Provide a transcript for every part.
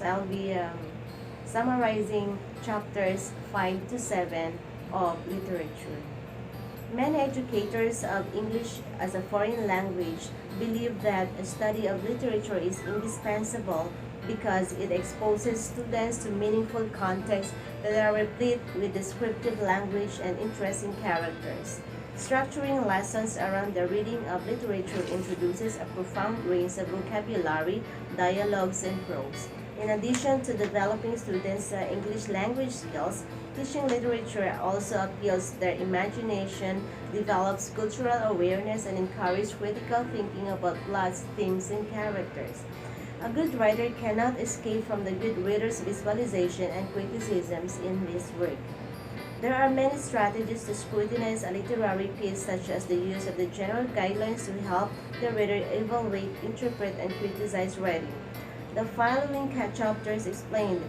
So I'll be summarizing chapters 5 to 7 of literature. Many educators of English as a foreign language believe that a study of literature is indispensable because it exposes students to meaningful contexts that are replete with descriptive language and interesting characters. Structuring lessons around the reading of literature introduces a profound range of vocabulary, dialogues, and prose. In addition to developing students' English language skills, teaching literature also appeals to their imagination, develops cultural awareness, and encourages critical thinking about plots, themes, and characters. A good writer cannot escape from the good reader's visualization and criticisms in this work. There are many strategies to scrutinize a literary piece, such as the use of the general guidelines to help the reader evaluate, interpret, and criticize writing. The following chapters explain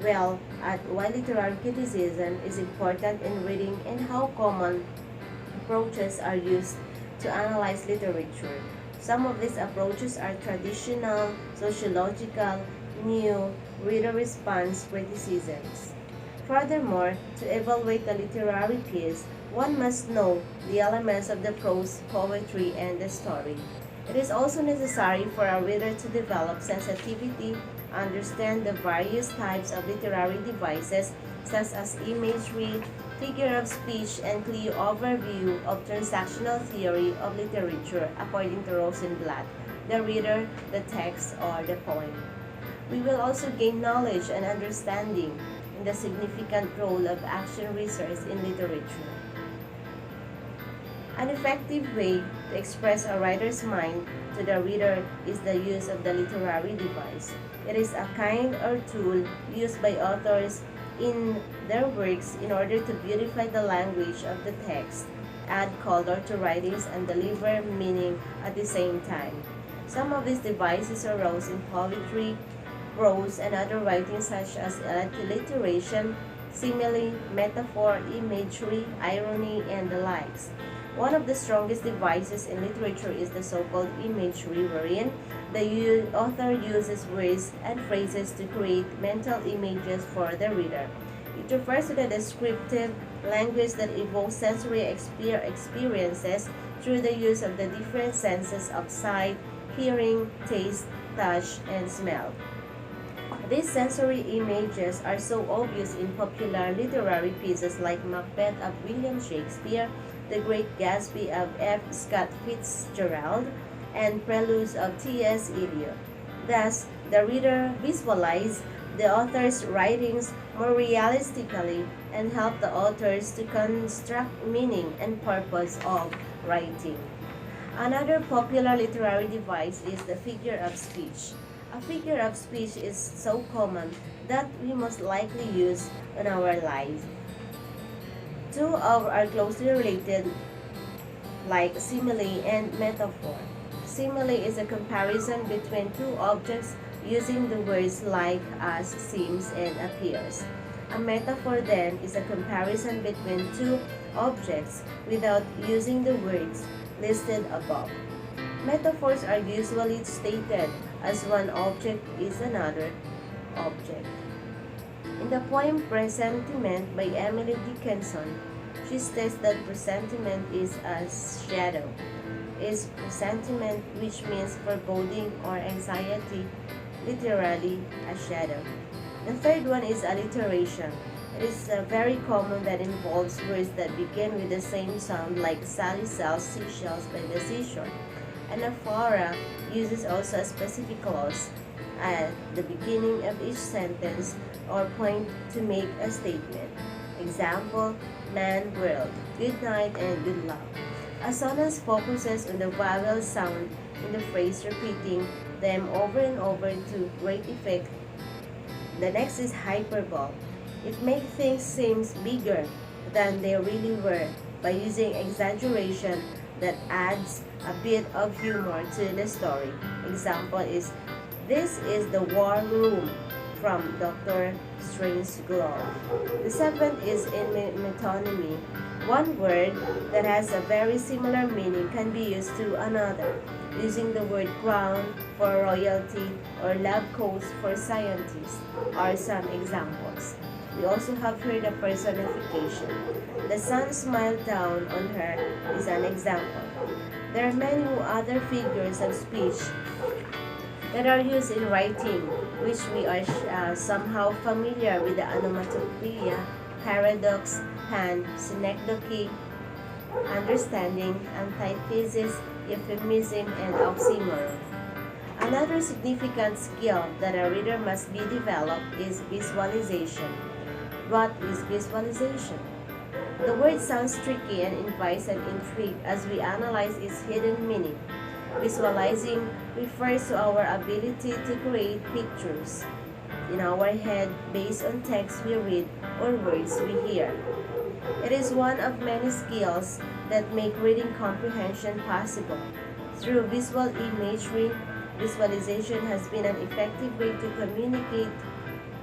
well at why literary criticism is important in reading and how common approaches are used to analyze literature. Some of these approaches are traditional, sociological, new, reader response criticisms. Furthermore, to evaluate a literary piece, one must know the elements of the prose, poetry, and the story. It is also necessary for a reader to develop sensitivity, understand the various types of literary devices, such as imagery, figure of speech, and clear overview of transactional theory of literature, according to Rosenblatt, the reader, the text, or the poem. We will also gain knowledge and understanding in the significant role of action research in literature. An effective way to express a writer's mind to the reader is the use of the literary device. It is a kind or tool used by authors in their works in order to beautify the language of the text, add color to writings, and deliver meaning at the same time. Some of these devices arose in poetry, prose, and other writings such as alliteration, simile, metaphor, imagery, irony, and the likes. One of the strongest devices in literature is the so-called imagery, wherein the author uses words and phrases to create mental images for the reader. It refers to the descriptive language that evokes sensory experiences through the use of the different senses of sight, hearing, taste, touch, and smell. These sensory images are so obvious in popular literary pieces like Macbeth of William Shakespeare, The Great Gatsby of F. Scott Fitzgerald, and Preludes of T.S. Eliot. Thus, the reader visualizes the author's writings more realistically and help the authors to construct meaning and purpose of writing. Another popular literary device is the figure of speech. A figure of speech is so common that we most likely use in our lives. Two of are closely related, like simile and metaphor. Simile is a comparison between two objects using the words like, as, seems, and appears. A metaphor then is a comparison between two objects without using the words listed above. Metaphors are usually stated as one object is another object. In the poem Presentiment by Emily Dickinson, she states that presentiment is a shadow. Is presentiment, which means foreboding or anxiety, literally a shadow. The third one is alliteration. It is very common that involves words that begin with the same sound, like Sally sells seashells by the seashore. Anaphora uses also a specific clause at the beginning of each sentence or point to make a statement. Example, man, world, good night, and good luck. Assonance focuses on the vowel sound in the phrase, repeating them over and over to great effect. The next is hyperbole. It makes things seem bigger than they really were by using exaggeration that adds a bit of humor to the story. Example is, this is the war room from Dr. Strange's glove. The seventh is in metonymy. One word that has a very similar meaning can be used to another, using the word crown for royalty or lab coats for scientists are some examples. We also have here the personification. The sun smiled down on her is an example. There are many other figures of speech that are used in writing, which we are somehow familiar with the onomatopoeia, paradox, pan, synecdoche, understanding, antithesis, euphemism, and oxymoron. Another significant skill that a reader must be developed is visualization. What is visualization? The word sounds tricky and invites an intrigue as we analyze its hidden meaning. Visualizing refers to our ability to create pictures in our head based on text we read or words we hear. It is one of many skills that make reading comprehension possible. Through visual imagery, visualization has been an effective way to communicate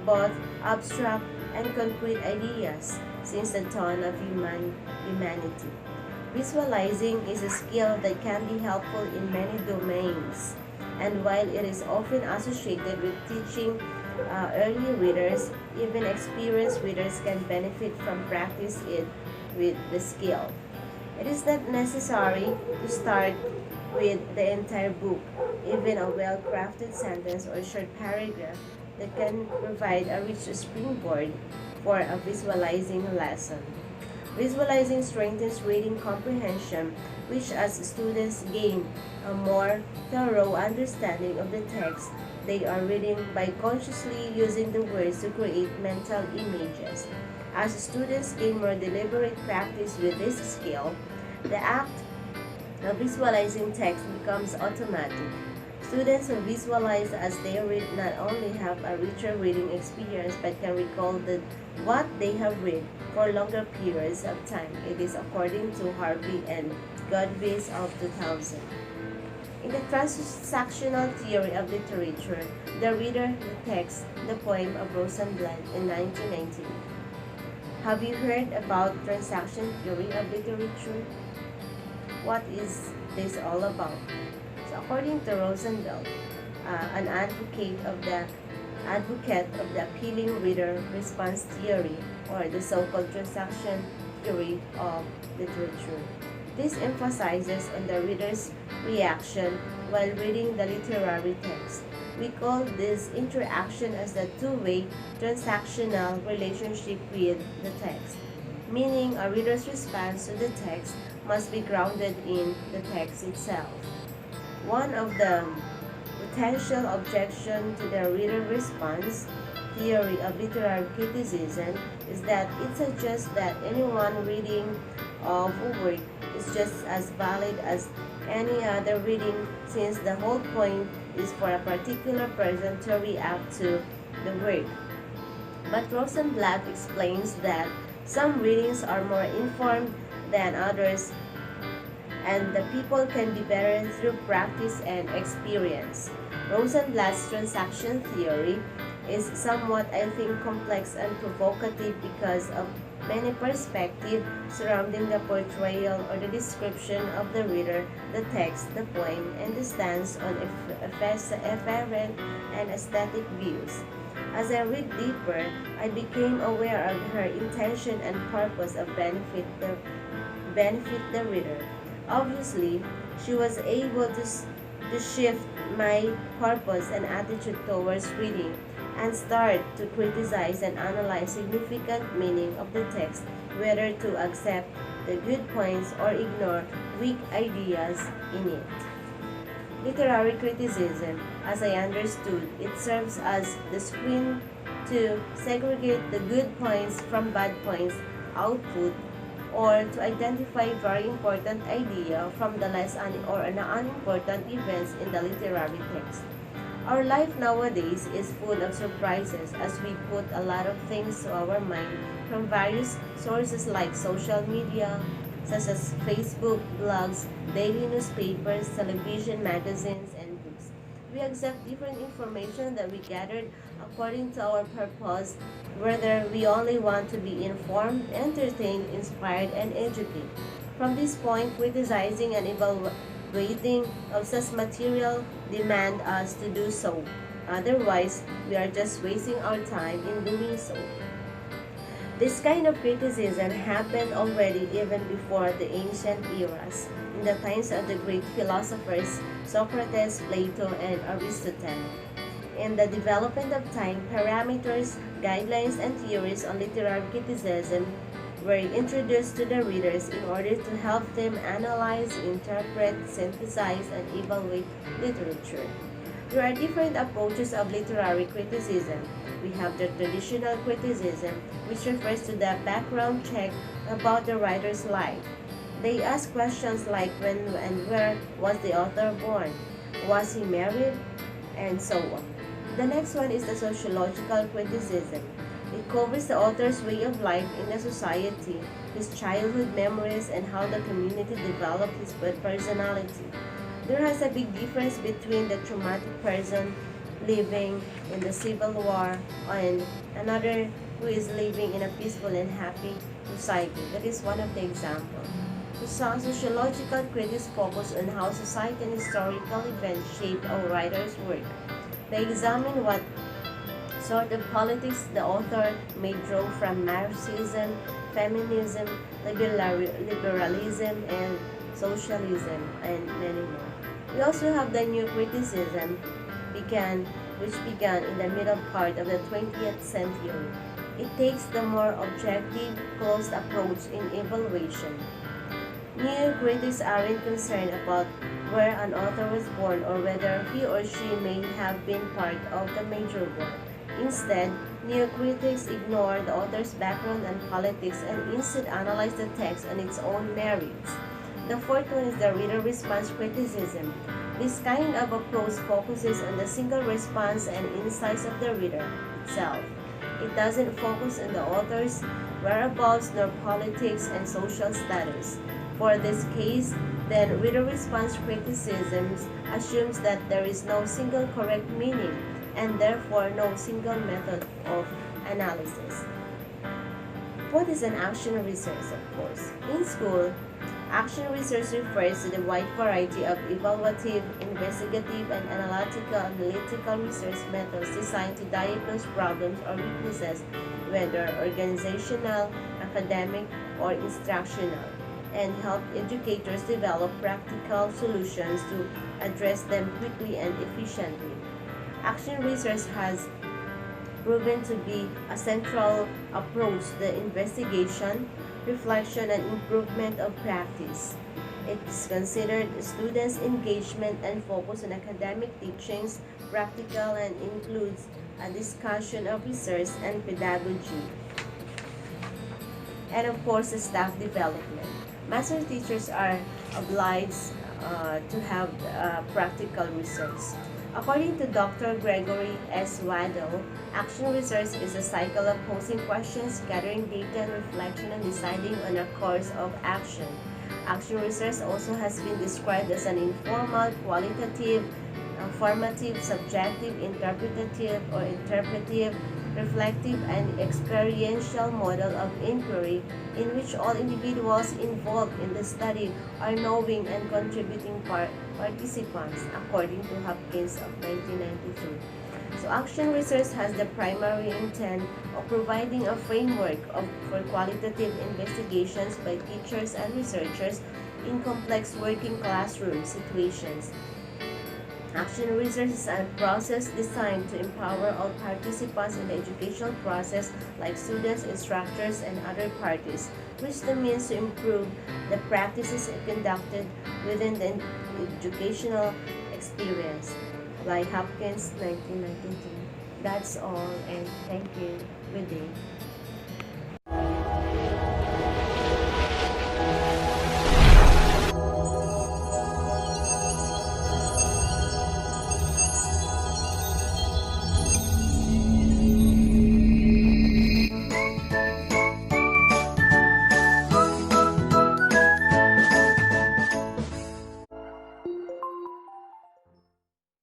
both abstract and concrete ideas since the dawn of humanity. Visualizing is a skill that can be helpful in many domains, and while it is often associated with teaching early readers, even experienced readers can benefit from practice it with the skill. It is not necessary to start with the entire book, even a well-crafted sentence or short paragraph that can provide a rich springboard for a visualizing lesson. Visualizing strengthens reading comprehension, which as students gain a more thorough understanding of the text they are reading by consciously using the words to create mental images. As students gain more deliberate practice with this skill, the act of visualizing text becomes automatic. Students who visualize as they read not only have a richer reading experience but can recall what they have read for longer periods of time. It is according to Harvey and Godbase of 2000. In the transactional theory of literature, the reader, the text, the poem of Rosenblatt in 1919. Have you heard about transaction theory of literature? What is this all about? So according to Rosenblatt, an advocate of the appealing reader response theory, or the so-called transaction theory of literature. This emphasizes on the reader's reaction while reading the literary text. We call this interaction as the two-way transactional relationship with the text, meaning a reader's response to the text must be grounded in the text itself. One of the potential objections to the reader response theory of literary criticism is that it suggests that anyone reading of a work is just as valid as any other reading, since the whole point is for a particular person to react to the work. But Rosenblatt explains that some readings are more informed than others, and the people can be better through practice and experience. Rosenblatt's transaction theory is somewhat, I think, complex and provocative because of many perspectives surrounding the portrayal or the description of the reader, the text, the poem, and the stance on efferent and aesthetic views. As I read deeper, I became aware of her intention and purpose of benefit the reader. Obviously, she was able to shift my purpose and attitude towards reading and start to criticize and analyze significant meaning of the text, whether to accept the good points or ignore weak ideas in it. Literary criticism, as I understood, it serves as the screen to segregate the good points from bad points output, or to identify very important idea from the less unimportant events in the literary text. Our life nowadays is full of surprises as we put a lot of things to our mind from various sources like social media, such as Facebook, blogs, daily newspapers, television, magazines, and books. We accept different information that we gathered according to our purpose, whether we only want to be informed, entertained, inspired, and educated. From this point, criticizing and evaluating of such material demand us to do so. Otherwise, we are just wasting our time in doing so. This kind of criticism happened already even before the ancient eras, in the times of the great philosophers Socrates, Plato, and Aristotle. In the development of time, parameters, guidelines, and theories on literary criticism were introduced to the readers in order to help them analyze, interpret, synthesize, and evaluate literature. There are different approaches of literary criticism. We have the traditional criticism, which refers to the background check about the writer's life. They ask questions like when and where was the author born, was he married, and so on. The next one is the sociological criticism. It covers the author's way of life in a society, his childhood memories, and how the community developed his personality. There has a big difference between the traumatic person living in the Civil War and another who is living in a peaceful and happy society. That is one of the examples. Sociological critics focus on how society and historical events shape a writer's work. They examine what sort of politics the author may draw from Marxism, feminism, liberalism, and socialism, and many more. We also have the new criticism, which began in the middle part of the 20th century. It takes the more objective, closed approach in evaluation. New critics aren't concerned about where an author was born or whether he or she may have been part of the major war. Instead, new critics ignore the author's background and politics and instead analyze the text on its own merits. The fourth one is the reader response criticism. This kind of approach focuses on the single response and insights of the reader itself. It doesn't focus on the author's whereabouts nor politics and social status. For this case, then reader response criticism assumes that there is no single correct meaning and therefore no single method of analysis. What is an action research, of course? In school, action research refers to the wide variety of evaluative, investigative, and analytical research methods designed to diagnose problems or weaknesses, whether organizational, academic, or instructional, and help educators develop practical solutions to address them quickly and efficiently. Action research has proven to be a central approach to the investigation, reflection, and improvement of practice. It is considered students' engagement and focus on academic teachings, practical, and includes a discussion of research and pedagogy. And of course, the staff development. Master teachers are obliged to have practical research. According to Dr. Gregory S. Waddell, action research is a cycle of posing questions, gathering data and reflection, and deciding on a course of action. Action research also has been described as an informal, qualitative, formative, subjective, interpretative, or interpretive, reflective, and experiential model of inquiry in which all individuals involved in the study are knowing and contributing participants, according to Hopkins of 1992. So action research has the primary intent of providing a framework for qualitative investigations by teachers and researchers in complex working classroom situations. Action research is a process designed to empower all participants in the educational process like students, instructors, and other parties, which means to improve the practices conducted within the educational experience. By Hopkins, 1992. That's all, and thank you. Good day.